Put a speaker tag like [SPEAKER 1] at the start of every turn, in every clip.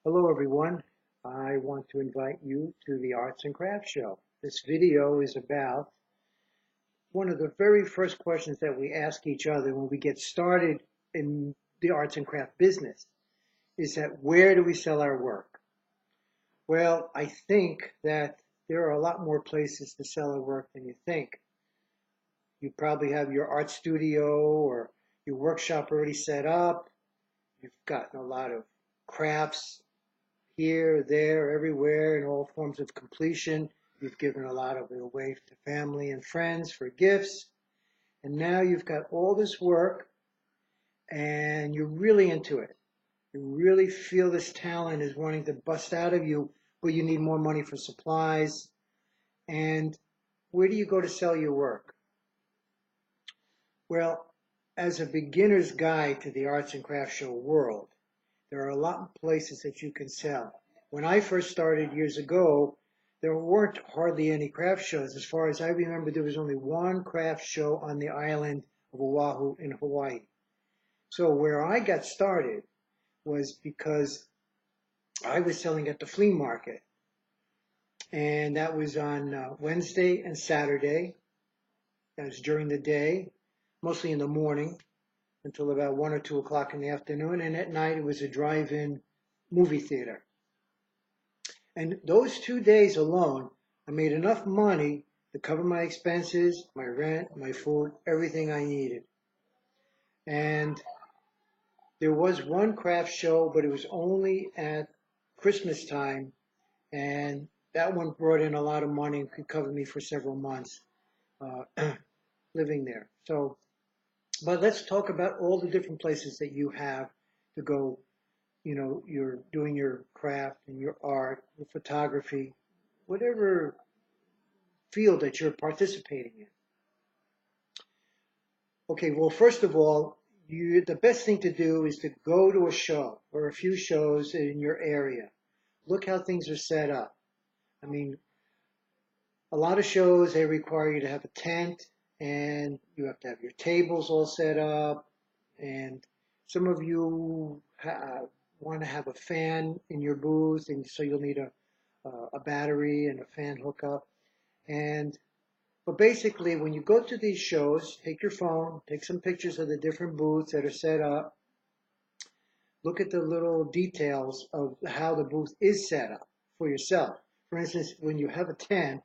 [SPEAKER 1] Hello everyone. I want to invite you to the Arts and Crafts Show. This video is about one of the very first questions that we ask each other when we get started in the arts and craft business is that where do we sell our work? Well, I think that there are a lot more places to sell our work than you think. You probably have your art studio or your workshop already set up. You've gotten a lot of crafts here, there, everywhere, in all forms of completion. You've given a lot of it away to family and friends for gifts. And now you've got all this work and you're really into it. You really feel this talent is wanting to bust out of you, but you need more money for supplies. And where do you go to sell your work? Well, as a beginner's guide to the arts and crafts show world, there are a lot of places that you can sell. When I first started years ago, there weren't hardly any craft shows. As far as I remember, there was only one craft show on the island of Oahu in Hawaii. So where I got started was because I was selling at the flea market. And that was on Wednesday and Saturday. That was during the day, mostly in the morning until about 1 or 2 o'clock in the afternoon. And at night, it was a drive-in movie theater. And those 2 days alone, I made enough money to cover my expenses, my rent, my food, everything I needed. And there was one craft show, but it was only at Christmas time. And that one brought in a lot of money and could cover me for several months living there. So, but let's talk about all the different places that you have to go. You know, you're doing your craft and your art, your photography, whatever field that you're participating in. Okay, well, first of all, the best thing to do is to go to a show or a few shows in your area. Look how things are set up. I mean, a lot of shows, they require you to have a tent and you have to have your tables all set up. And some of you want to have a fan in your booth, and so you'll need a battery and a fan hookup. But basically, when you go to these shows, take your phone, take some pictures of the different booths that are set up. Look at the little details of how the booth is set up for yourself. For instance, when you have a tent,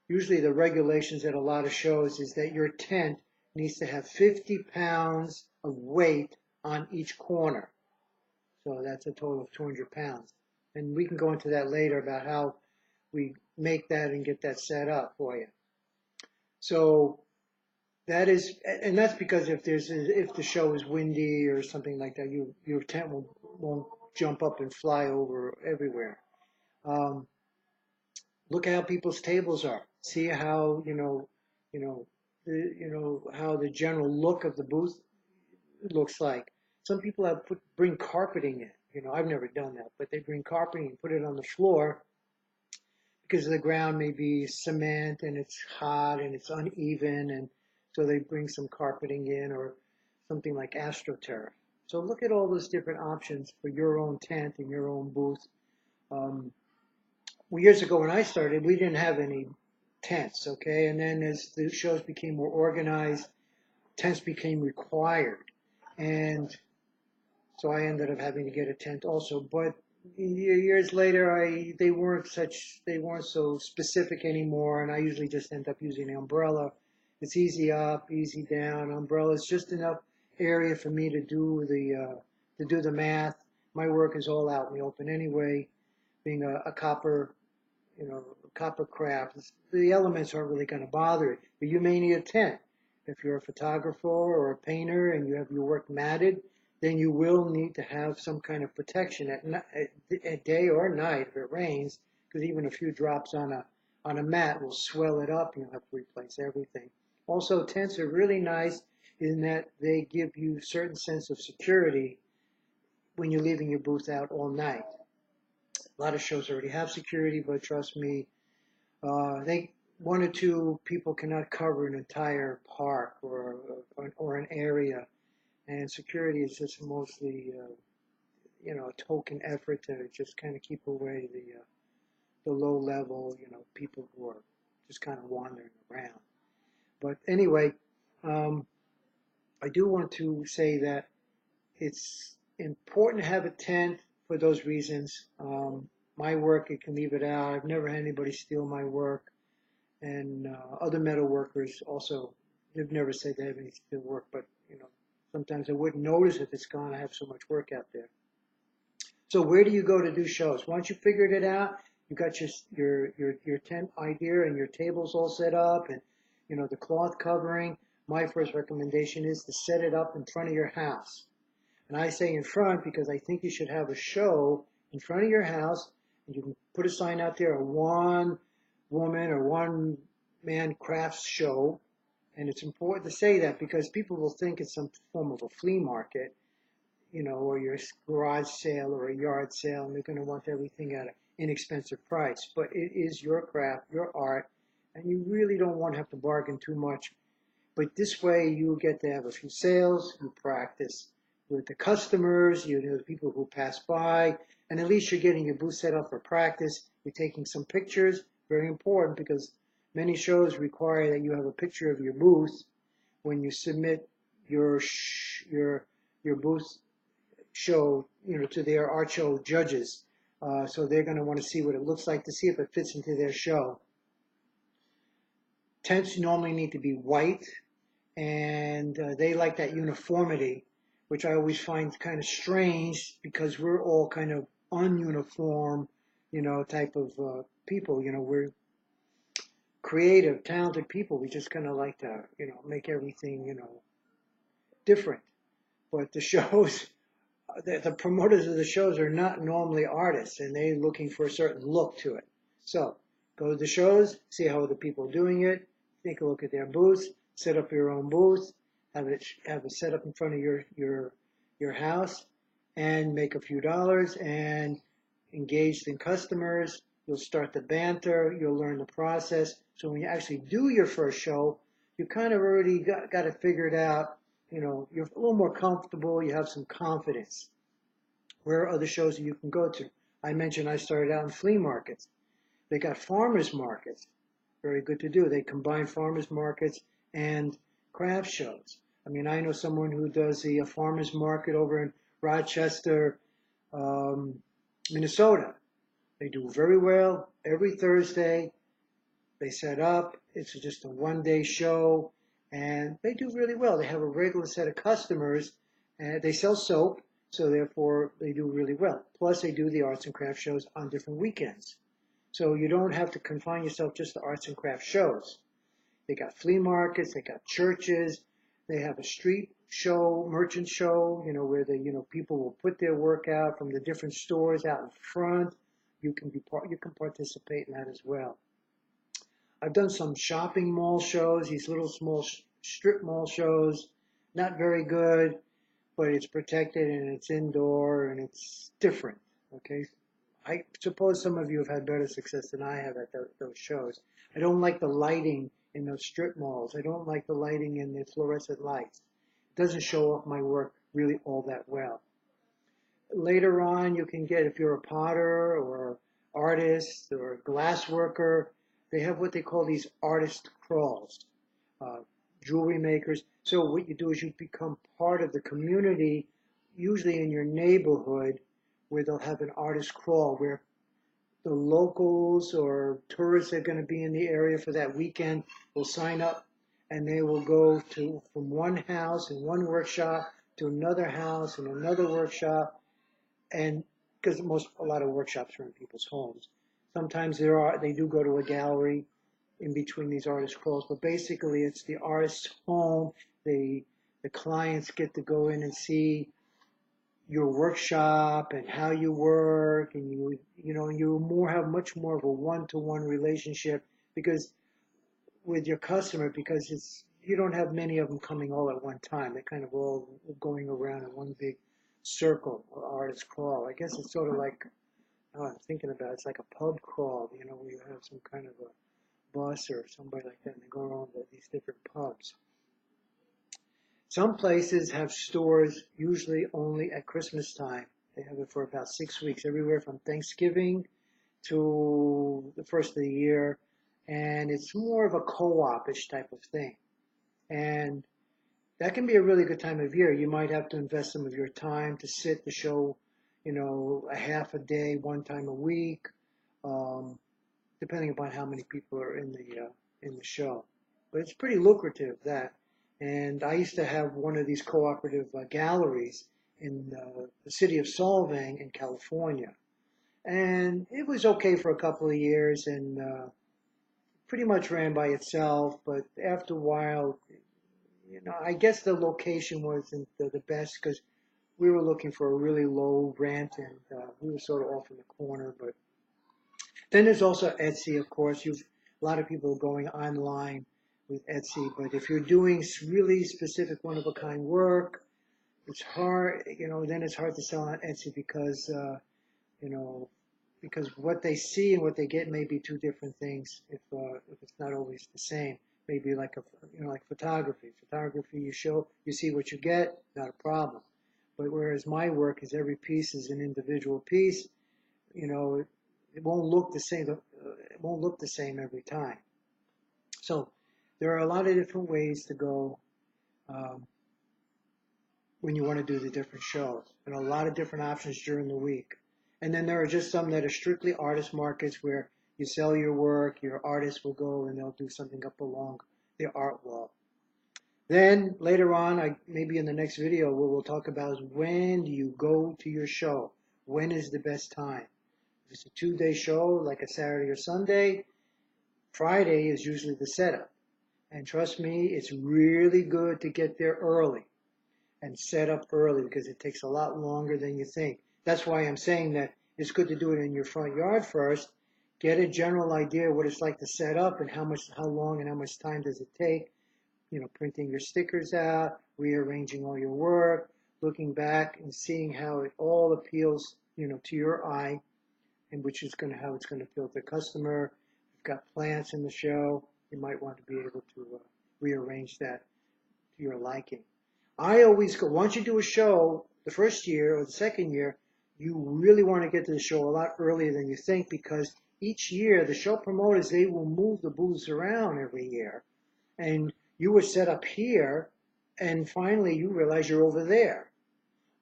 [SPEAKER 1] usually the regulations at a lot of shows is that your tent needs to have 50 pounds of weight on each corner. So that's a total of 200 pounds. And we can go into that later about how we make that and get that set up for you. So that is, and that's because if the show is windy or something like that, your tent won't jump up and fly over everywhere. Look at how people's tables are. See how how the general look of the booth looks like. Some people bring carpeting in. I've never done that, but they bring carpeting and put it on the floor because the ground may be cement and it's hot and it's uneven, and so they bring some carpeting in or something like AstroTurf. So look at all those different options for your own tent and your own booth. Years ago when I started, we didn't have any tents, okay? And then as the shows became more organized, tents became required. And so I ended up having to get a tent also. But years later, they weren't so specific anymore, and I usually just end up using an umbrella. It's easy up, easy down. Umbrella is just enough area for me to do the math. My work is all out in the open anyway. Being a copper craft, the elements aren't really going to bother it. But you may need a tent. If you're a photographer or a painter and you have your work matted, then you will need to have some kind of protection at day or night if it rains, because even a few drops on a mat will swell it up and you'll have to replace everything. Also, tents are really nice in that they give you a certain sense of security when you're leaving your booth out all night. A lot of shows already have security, but trust me, one or two people cannot cover an entire park or an area, and security is just mostly, a token effort to just kind of keep away the low level, people who are just kind of wandering around. But anyway, I do want to say that it's important to have a tent for those reasons. My work, you can leave it out. I've never had anybody steal my work. And other metal workers also, they've never said they have any steel work, but sometimes I wouldn't notice if it's gone. I have so much work out there. So where do you go to do shows? Once you figured it out, you got your tent idea and your tables all set up, and the cloth covering. My first recommendation is to set it up in front of your house. And I say in front because I think you should have a show in front of your house, and you can put a sign out there, a one woman or one man crafts show. And it's important to say that because people will think it's some form of a flea market, or your garage sale or a yard sale, and they're going to want everything at an inexpensive price. But it is your craft, your art, and you really don't want to have to bargain too much. But this way you get to have a few sales, you practice with the customers, the people who pass by, and at least you're getting your booth set up for practice. You're taking some pictures, very important because many shows require that you have a picture of your booth when you submit your booth show, to their art show judges. So they're going to want to see what it looks like to see if it fits into their show. Tents normally need to be white, and they like that uniformity, which I always find kind of strange because we're all kind of ununiform, type of people. We're creative, talented people. We just kind of like to, make everything, different. But the shows, the promoters of the shows are not normally artists, and they're looking for a certain look to it. So go to the shows, see how other people are doing it, take a look at their booths, set up your own booth, have it set up in front of your house, and make a few dollars and engage in customers. You'll start the banter, you'll learn the process. So when you actually do your first show, you kind of already got it figured out. You're a little more comfortable, you have some confidence. Where are other shows that you can go to? I mentioned I started out in flea markets. They got farmers markets, very good to do. They combine farmers markets and craft shows. I mean, I know someone who does the farmers market over in Rochester, Minnesota. They do very well every Thursday. They set up. It's just a one-day show, and they do really well. They have a regular set of customers, and they sell soap, so therefore they do really well. Plus, they do the arts and crafts shows on different weekends. So you don't have to confine yourself just to arts and crafts shows. They got flea markets, they got churches, they have a street show, merchant show, where people will put their work out from the different stores out in front. You can participate in that as well. I've done some shopping mall shows, these little small strip mall shows. Not very good, but it's protected and it's indoor and it's different. Okay, I suppose some of you have had better success than I have at those shows. I don't like the lighting in those strip malls. I don't like the lighting in the fluorescent lights. It doesn't show off my work really all that well. Later on, you can get, if you're a potter or artist or a glass worker, they have what they call these artist crawls, jewelry makers. So what you do is you become part of the community, usually in your neighborhood, where they'll have an artist crawl where the locals or tourists that are going to be in the area for that weekend will sign up, and they will go from one house and one workshop to another house and another workshop. And because a lot of workshops are in people's homes. Sometimes they do go to a gallery in between these artist crawls, but basically it's the artist's home. The clients get to go in and see your workshop and how you work, and you have much more of a one-to-one relationship with your customer, because you don't have many of them coming all at one time. They're kind of all going around in one big circle or artist crawl. I guess it's sort of like, I'm thinking about it, it's like a pub crawl, where you have some kind of a bus or somebody like that, and they go around to these different pubs. Some places have stores usually only at Christmas time, They have it for about 6 weeks, everywhere from Thanksgiving to the first of the year. And it's more of a co-op-ish type of thing. And that can be a really good time of year. You might have to invest some of your time to sit the show, a half a day, one time a week, depending upon how many people are in the show. But it's pretty lucrative, that. And I used to have one of these cooperative galleries in the city of Solvang in California. And it was okay for a couple of years and pretty much ran by itself. But after a while, I guess the location wasn't the best because we were looking for a really low rent and we were sort of off in the corner. But then there's also Etsy, of course. A lot of people are going online with Etsy, but if you're doing really specific one-of-a-kind work, it's hard, then it's hard to sell on Etsy because, because what they see and what they get may be two different things if it's not always the same. Maybe like like photography. Photography, you see what you get, not a problem. But whereas my work is every piece is an individual piece, it won't look the same. It won't look the same every time. So there are a lot of different ways to go when you want to do the different shows, and a lot of different options during the week. And then there are just some that are strictly artist markets where you sell your work, your artist will go and they'll do something up along the art wall. Then later on, maybe in the next video, what we'll talk about is when do you go to your show? When is the best time? If it's a 2-day show, like a Saturday or Sunday, Friday is usually the setup. And trust me, it's really good to get there early and set up early because it takes a lot longer than you think. That's why I'm saying that it's good to do it in your front yard first. Get a general idea of what it's like to set up and how long and how much time does it take. Printing your stickers out, rearranging all your work, looking back and seeing how it all appeals, to your eye, and how it's going to feel to the customer. If you've got plants in the show, you might want to be able to rearrange that to your liking. I always go, once you do a show, the first year or the second year, you really want to get to the show a lot earlier than you think because each year the show promoters, they will move the booths around every year. And you were set up here and finally you realize you're over there.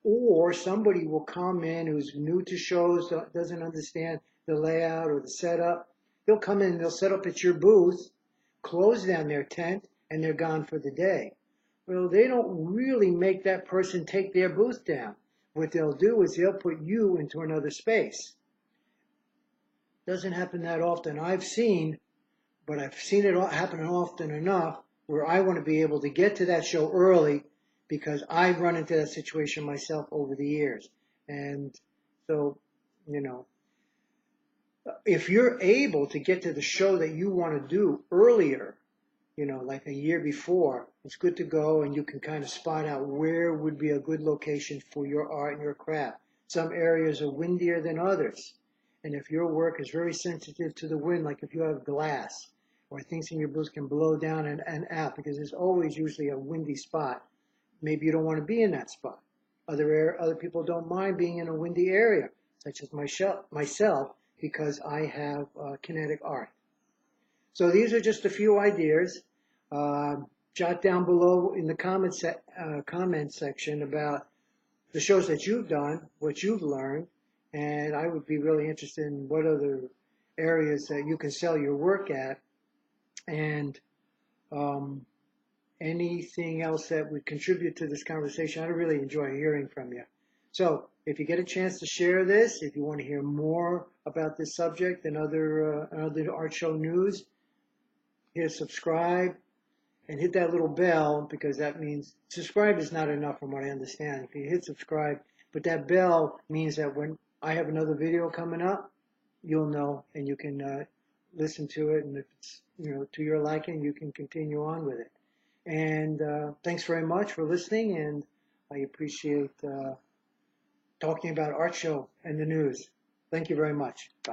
[SPEAKER 1] Or somebody will come in who's new to shows, doesn't understand the layout or the setup. They'll come in and they'll set up at your booth, close down their tent, and they're gone for the day. Well, they don't really make that person take their booth down. What they'll do is they'll put you into another space. Doesn't happen that often. I've seen, but I've seen it happen often enough where I want to be able to get to that show early because I've run into that situation myself over the years. And so, if you're able to get to the show that you want to do earlier, like a year before, it's good to go and you can kind of spot out where would be a good location for your art and your craft. Some areas are windier than others. And if your work is very sensitive to the wind, like if you have glass or things in your booth can blow down and out because there's always usually a windy spot, maybe you don't want to be in that spot. Other people don't mind being in a windy area, such as myself, because I have kinetic art. So these are just a few ideas. Jot down below in the comment section about the shows that you've done, what you've learned, and I would be really interested in what other areas that you can sell your work at, and anything else that would contribute to this conversation. I really enjoy hearing from you. So if you get a chance to share this, if you want to hear more about this subject and other art show news, hit subscribe and hit that little bell, because that means subscribe is not enough from what I understand. If you hit subscribe, but that bell means that when I have another video coming up, you'll know and you can listen to it, and if it's to your liking, you can continue on with it. And thanks very much for listening, and I appreciate talking about art show and the news. Thank you very much. Bye.